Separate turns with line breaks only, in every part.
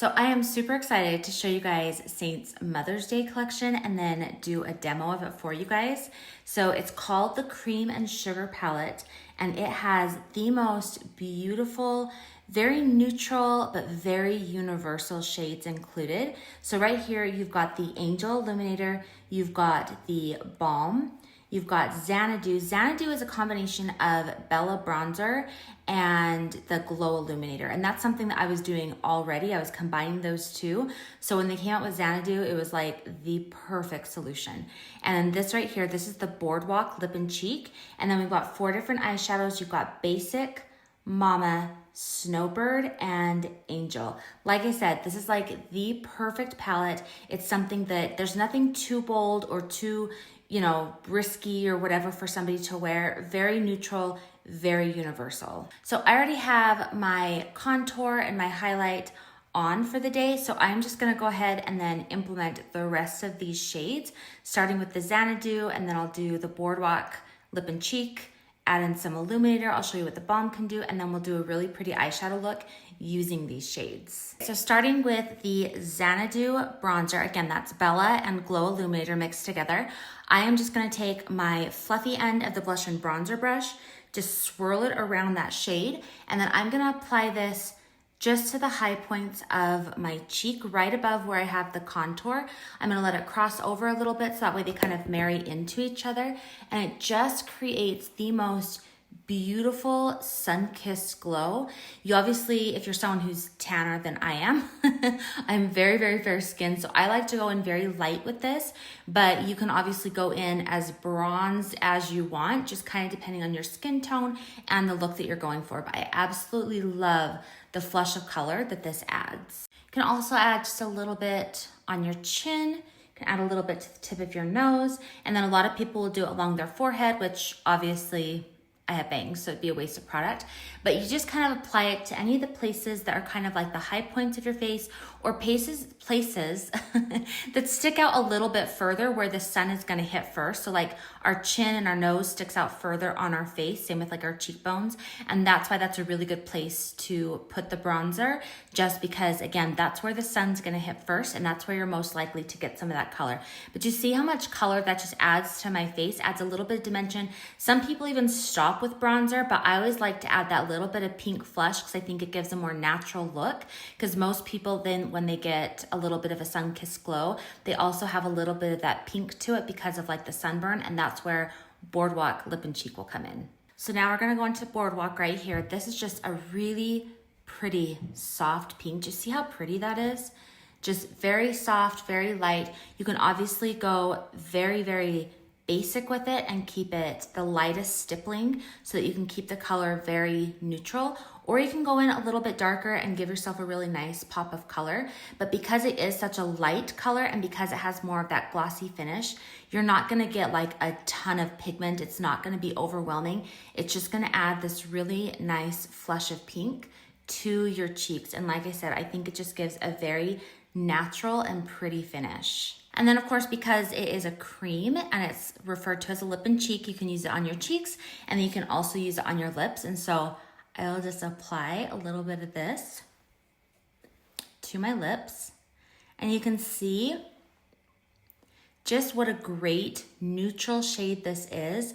So I am super excited to show you guys Saint's Mother's Day collection and then do a demo of it for you guys. So it's called the Cream and Sugar Palette, and it has the most beautiful, very neutral, but very universal shades included. So right here, you've got the Angel Illuminator, you've got the Balm, you've got Xanadu. Xanadu is a combination of Bella Bronzer and the Glow Illuminator. And that's something that I was doing already. I was combining those two. So when they came out with Xanadu, it was like the perfect solution. And then this right here, this is the Boardwalk Lip Cheek. And then we've got 4 different eyeshadows. You've got Basic, Mama, Snowbird, and Angel. Like I said, this is like the perfect palette. It's something that there's nothing too bold or too, risky or whatever for somebody to wear. Very neutral, very universal. So I already have my contour and my highlight on for the day. So I'm just gonna go ahead and then implement the rest of these shades, starting with the Xanadu, and then I'll do the Boardwalk Lip and Cheek, add in some illuminator. I'll show you what the Balm can do, and then we'll do a really pretty eyeshadow look using these shades. So starting with the Xanadu Bronzer, again, that's Bella and Glow Illuminator mixed together. I am just gonna take my fluffy end of the blush and bronzer brush, just swirl it around that shade, and then I'm gonna apply this just to the high points of my cheek, right above where I have the contour. I'm gonna let it cross over a little bit so that way they kind of marry into each other, and it just creates the most beautiful sun-kissed glow. You obviously, if you're someone who's tanner than I am, I'm very, very fair skinned, so I like to go in very light with this, but you can obviously go in as bronzed as you want, just kind of depending on your skin tone and the look that you're going for. But I absolutely love the flush of color that this adds. You can also add just a little bit on your chin. You can add a little bit to the tip of your nose, and then a lot of people will do it along their forehead, which obviously I have bangs, so it'd be a waste of product. But you just kind of apply it to any of the places that are kind of like the high points of your face, or places that stick out a little bit further where the sun is gonna hit first. So like our chin and our nose sticks out further on our face, same with like our cheekbones. And that's why that's a really good place to put the bronzer, just because again, that's where the sun's gonna hit first, and that's where you're most likely to get some of that color. But you see how much color that just adds to my face, adds a little bit of dimension. Some people even stop with bronzer, but I always like to add that little bit of pink flush because I think it gives a more natural look, because most people then when they get a little bit of a sun-kissed glow, they also have a little bit of that pink to it because of like the sunburn, and that's where Boardwalk Lip and Cheek will come in. So now we're gonna go into Boardwalk right here. This is just a really pretty soft pink. Just see how pretty that is? Just very soft, very light. You can obviously go very, very basic with it and keep it the lightest stippling so that you can keep the color very neutral, or you can go in a little bit darker and give yourself a really nice pop of color. But because it is such a light color and because it has more of that glossy finish, you're not gonna get like a ton of pigment. It's not gonna be overwhelming. It's just gonna add this really nice flush of pink to your cheeks. And like I said, I think it just gives a very natural and pretty finish. And then of course, because it is a cream and it's referred to as a lip and cheek, you can use it on your cheeks, and then you can also use it on your lips. And so I'll just apply a little bit of this to my lips, and you can see just what a great neutral shade this is.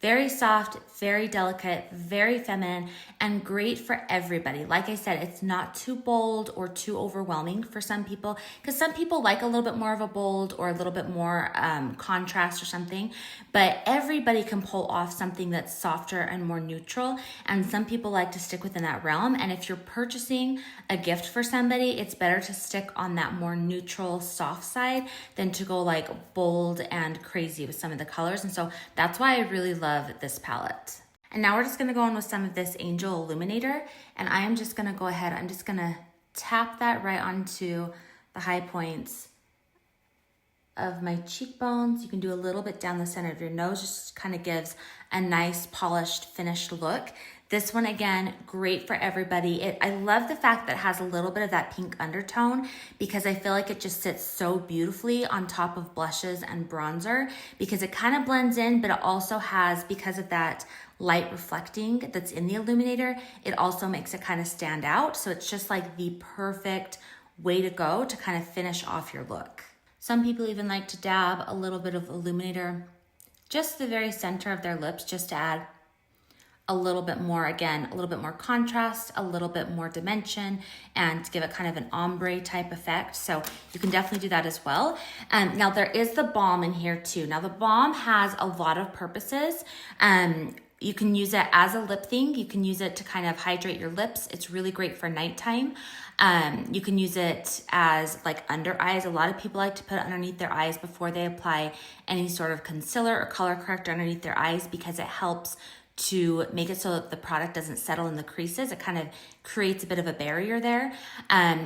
Very soft, very delicate, very feminine, and great for everybody. Like I said, it's not too bold or too overwhelming for some people, because some people like a little bit more of a bold or a little bit more contrast or something, but everybody can pull off something that's softer and more neutral, and some people like to stick within that realm. And if you're purchasing a gift for somebody, it's better to stick on that more neutral, soft side than to go like bold and crazy with some of the colors. And so that's why I really love this palette. And now we're just gonna go in with some of this Angel Illuminator, and I am just gonna go ahead, I'm just gonna tap that right onto the high points of my cheekbones. You can do a little bit down the center of your nose, just kind of gives a nice polished finished look. This one, again, great for everybody. I love the fact that it has a little bit of that pink undertone, because I feel like it just sits so beautifully on top of blushes and bronzer, because it kind of blends in, but it also has, because of that light reflecting that's in the illuminator, it also makes it kind of stand out. So it's just like the perfect way to go to kind of finish off your look. Some people even like to dab a little bit of Illuminator, just the very center of their lips, just to add a little bit more, again, a little bit more contrast, a little bit more dimension, and to give it kind of an ombre type effect. So you can definitely do that as well. Now there is the balm in here too. Now the balm has a lot of purposes. You can use it as a lip thing. You can use it to kind of hydrate your lips. It's really great for nighttime. You can use it as like under eyes. A lot of people like to put it underneath their eyes before they apply any sort of concealer or color corrector underneath their eyes, because it helps to make it so that the product doesn't settle in the creases. It kind of creates a bit of a barrier there.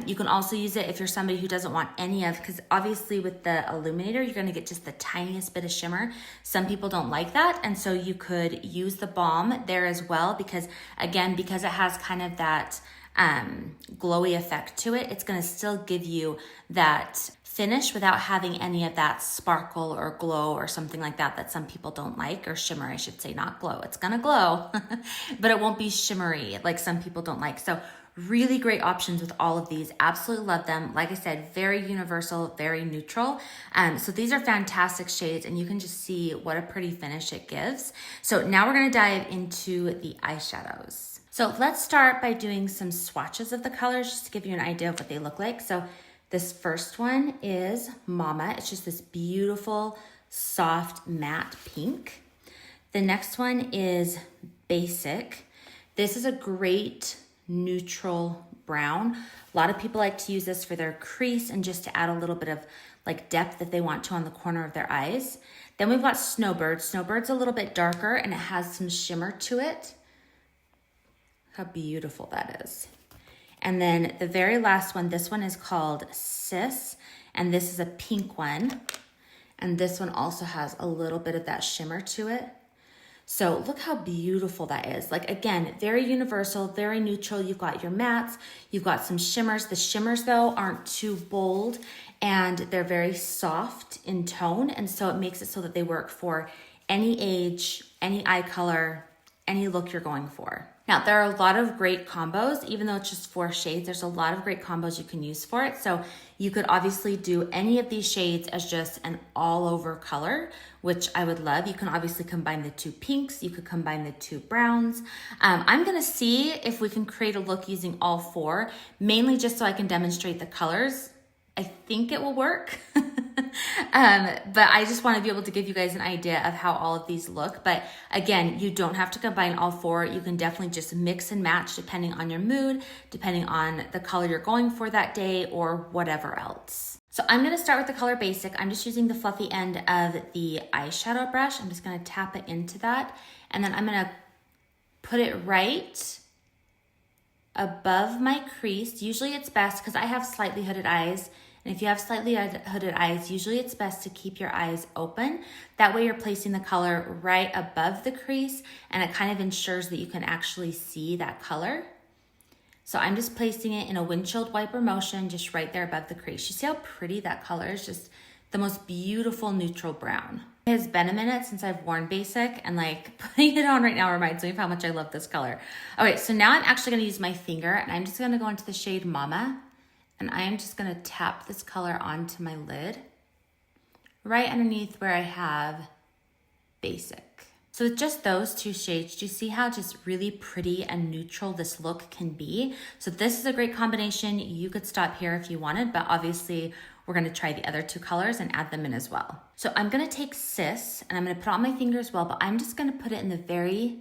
You can also use it if you're somebody who doesn't want any of, because obviously with the Illuminator, you're gonna get just the tiniest bit of shimmer. Some people don't like that, and so you could use the balm there as well, because again, because it has kind of that glowy effect to it, it's gonna still give you that finish without having any of that sparkle or glow or something like that that some people don't like, or shimmer, I should say, not glow. It's gonna glow, but it won't be shimmery like some people don't like. So really great options with all of these. Absolutely love them. Like I said, very universal, very neutral. So these are fantastic shades, and you can just see what a pretty finish it gives. So now we're gonna dive into the eyeshadows. So let's start by doing some swatches of the colors just to give you an idea of what they look like. So this first one is Mama. It's just this beautiful, soft, matte pink. The next one is Basic. This is a great neutral brown. A lot of people like to use this for their crease and just to add a little bit of like depth that they want to on the corner of their eyes. Then we've got Snowbird. Snowbird's a little bit darker and it has some shimmer to it. How beautiful that is. And then the very last one, this one is called Sis, and this is a pink one. And this one also has a little bit of that shimmer to it. So look how beautiful that is. Like again, very universal, very neutral. You've got your mattes, you've got some shimmers. The shimmers though aren't too bold, and they're very soft in tone. And so it makes it so that they work for any age, any eye color, any look you're going for. Now, there are a lot of great combos. Even though it's just 4 shades, there's a lot of great combos you can use for it. So you could obviously do any of these shades as just an all over color, which I would love. You can obviously combine the 2 pinks. You could combine the 2 browns. I'm gonna see if we can create a look using all 4, mainly just so I can demonstrate the colors. I think it will work. But I just want to be able to give you guys an idea of how all of these look. But again, you don't have to combine all 4. You can definitely just mix and match depending on your mood, depending on the color you're going for that day, or whatever else. So I'm going to start with the color Basic. I'm just using the fluffy end of the eyeshadow brush. I'm just going to tap it into that. And then I'm going to put it right above my crease. Usually it's best, because I have slightly hooded eyes, and if you have slightly hooded eyes, usually it's best to keep your eyes open. That way you're placing the color right above the crease, and it kind of ensures that you can actually see that color. So I'm just placing it in a windshield wiper motion, just right there above the crease. You see how pretty that color is? Just the most beautiful neutral brown. It has been a minute since I've worn Basic, and like putting it on right now reminds me of how much I love this color. Okay, so now I'm actually gonna use my finger, and I'm just gonna go into the shade Mama, and I am just gonna tap this color onto my lid, right underneath where I have Basic. So with just those 2 shades, do you see how just really pretty and neutral this look can be? So this is a great combination. You could stop here if you wanted, but obviously we're gonna try the other 2 colors and add them in as well. So I'm gonna take Sis, and I'm gonna put it on my finger as well, but I'm just gonna put it in the very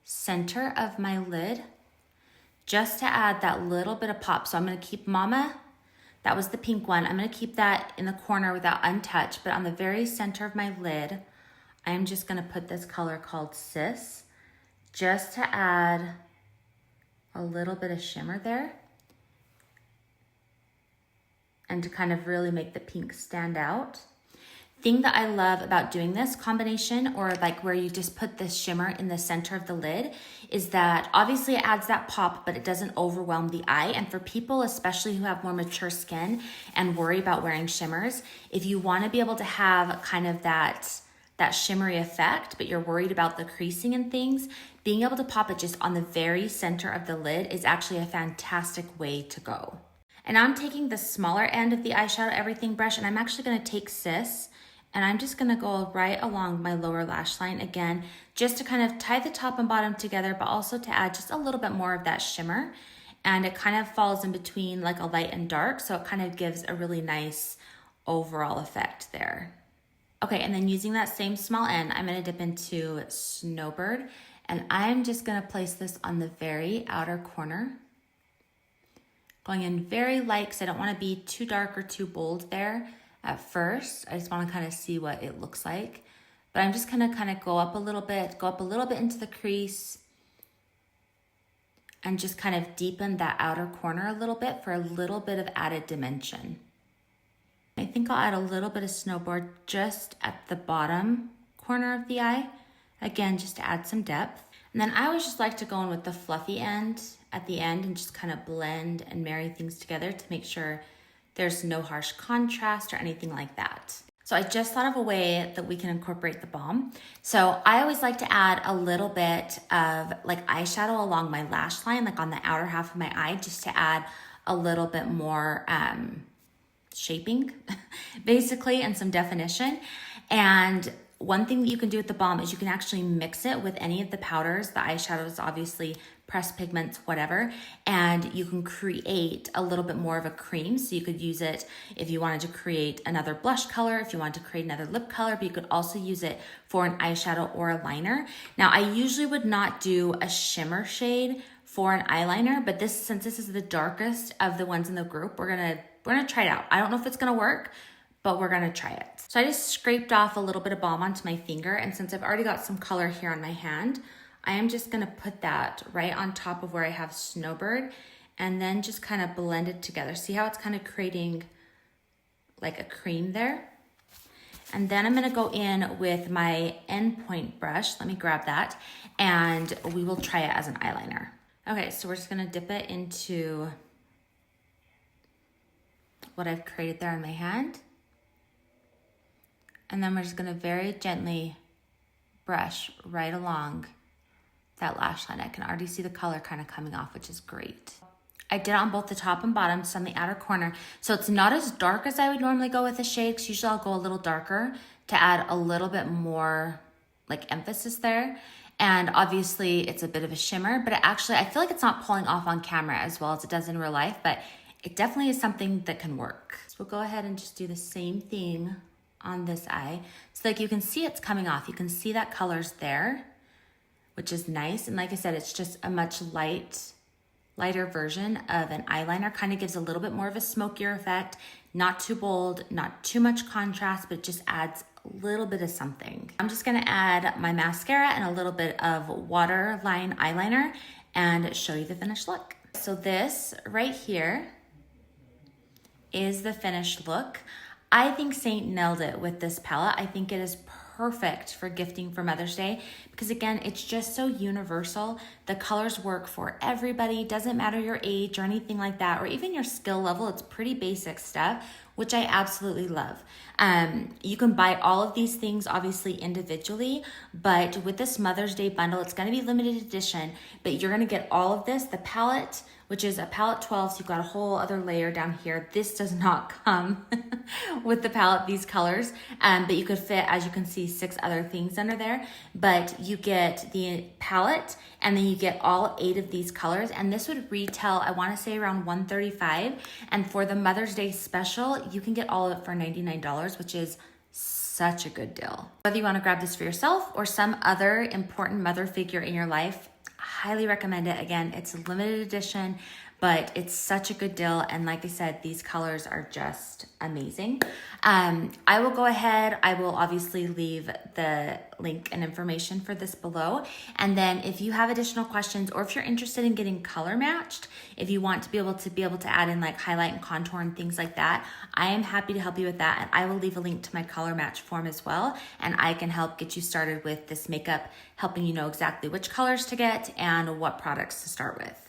center of my lid, just to add that little bit of pop. So I'm gonna keep Mama, that was the pink one. I'm gonna keep that in the corner without untouched, but on the very center of my lid, I'm just gonna put this color called Sis, just to add a little bit of shimmer there, and to kind of really make the pink stand out. Thing that I love about doing this combination, or like where you just put this shimmer in the center of the lid, is that obviously it adds that pop, but it doesn't overwhelm the eye. And for people, especially who have more mature skin and worry about wearing shimmers, if you want to be able to have kind of that shimmery effect, but you're worried about the creasing and things, being able to pop it just on the very center of the lid is actually a fantastic way to go. And I'm taking the smaller end of the eyeshadow everything brush, and I'm actually gonna take Sis, and I'm just gonna go right along my lower lash line again, just to kind of tie the top and bottom together, but also to add just a little bit more of that shimmer. And it kind of falls in between like a light and dark, so it kind of gives a really nice overall effect there. Okay, and then using that same small end, I'm gonna dip into Snowbird, and I'm just gonna place this on the very outer corner. Going in very light, because I don't wanna be too dark or too bold there at first. I just wanna kind of see what it looks like. But I'm just gonna kind of go up a little bit into the crease, and just kind of deepen that outer corner a little bit for a little bit of added dimension. I think I'll add a little bit of Snowbird just at the bottom corner of the eye. Again, just to add some depth. And then I always just like to go in with the fluffy end at the end and just kind of blend and marry things together to make sure there's no harsh contrast or anything like that. So I just thought of a way that we can incorporate the balm. So I always like to add a little bit of like eyeshadow along my lash line, like on the outer half of my eye, just to add a little bit more shaping, basically, and some definition. And one thing that you can do with the balm is you can actually mix it with any of the powders, the eyeshadows, obviously, pressed pigments, whatever, and you can create a little bit more of a cream. So you could use it if you wanted to create another blush color, if you wanted to create another lip color, but you could also use it for an eyeshadow or a liner. Now, I usually would not do a shimmer shade for an eyeliner, but since this is the darkest of the ones in the group, we're gonna try it out. I don't know if it's gonna work, but we're gonna try it. So I just scraped off a little bit of balm onto my finger, and since I've already got some color here on my hand, I am just gonna put that right on top of where I have Snowbird, and then just kind of blend it together. See how it's kind of creating like a cream there? And then I'm gonna go in with my endpoint brush, let me grab that, and we will try it as an eyeliner. Okay, so we're just gonna dip it into what I've created there on my hand. And then we're just gonna very gently brush right along that lash line. I can already see the color kind of coming off, which is great. I did it on both the top and bottom, just on the outer corner. So it's not as dark as I would normally go with a shade, because usually I'll go a little darker to add a little bit more like emphasis there. And obviously it's a bit of a shimmer, but I feel like it's not pulling off on camera as well as it does in real life, but it definitely is something that can work. So we'll go ahead and just do the same thing on this eye. So like you can see it's coming off. You can see that color's there, which is nice. And like I said, it's just a much lighter version of an eyeliner. Kind of gives a little bit more of a smokier effect. Not too bold, not too much contrast, but just adds a little bit of something. I'm just gonna add my mascara and a little bit of waterline eyeliner and show you the finished look. So this right here is the finished look. I think Saint nailed it with this palette. I think it is perfect for gifting for Mother's Day because again, it's just so universal. The colors work for everybody. Doesn't matter your age or anything like that, or even your skill level. It's pretty basic stuff, which I absolutely love. You can buy all of these things obviously individually, but with this Mother's Day bundle, it's gonna be limited edition, but you're gonna get all of this, the palette, which is a palette 12, so you've got a whole other layer down here. This does not come with the palette, these colors, but you could fit, as you can see, 6 other things under there, but you get the palette, and then you get all 8 of these colors, and this would retail, I wanna say around $135, and for the Mother's Day special, you can get all of it for $99, which is such a good deal. Whether you wanna grab this for yourself or some other important mother figure in your life, highly recommend it. Again, it's a limited edition, but it's such a good deal. And like I said, these colors are just amazing. I will go ahead. I will obviously leave the link and information for this below. And then if you have additional questions, or if you're interested in getting color matched, if you want to be able to add in like highlight and contour and things like that, I am happy to help you with that. And I will leave a link to my color match form as well. And I can help get you started with this makeup, helping you know exactly which colors to get and what products to start with.